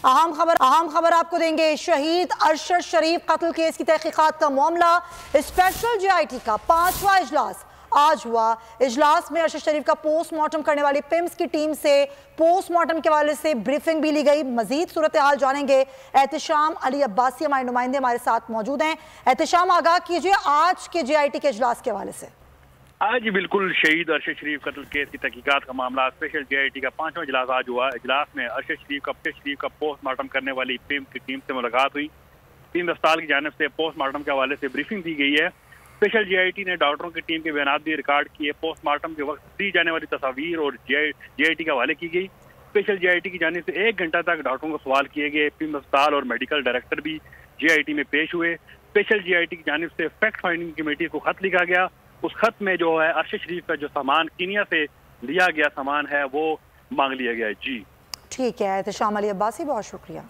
अहम खबर आपको देंगे। शहीद अरशद शरीफ कत्ल केस की तहकीकात का मामला। स्पेशल JIT का 5वां इजलास आज हुआ। इजलास में अरशद शरीफ का पोस्टमार्टम करने वाली पिम्स की टीम से पोस्टमार्टम के हवाले से ब्रीफिंग भी ली गई। मजीद सूरत हाल जानेंगे। एहतशाम अली अब्बासी हमारे नुमाइंदे हमारे साथ मौजूद हैं। एहतशाम, आगाह कीजिए आज के JIT के इजलास के हवाले से। आज बिल्कुल शहीद अरशद शरीफ कत्ल केस की तहकीकात का मामला स्पेशल JIT का 5वां इजलास आज हुआ। इजलास में अरशद शरीफ का पोस्टमार्टम करने वाली पिम की टीम से मुलाकात हुई। टीम अस्पताल की जानिब से पोस्टमार्टम के हवाले से ब्रीफिंग दी गई है। स्पेशल JIT ने डॉक्टरों की टीम के बयान भी रिकॉर्ड किए। पोस्टमार्टम के वक्त दी जाने वाली तस्वीर और JIT के हवाले की गई। स्पेशल JIT की जानिब से 1 घंटा तक डॉक्टरों को सवाल किए गए। पिम अस्पताल और मेडिकल डायरेक्टर भी JIT में पेश हुए। स्पेशल JIT की जानिब से फैक्ट फाइंडिंग कमेटी को खत लिखा गया। उस खत में जो है अरशद शरीफ का जो सामान कीनिया से लिया गया सामान है वो मांग लिया गया है। जी ठीक है, एहतशाम अली अब्बासी, बहुत शुक्रिया।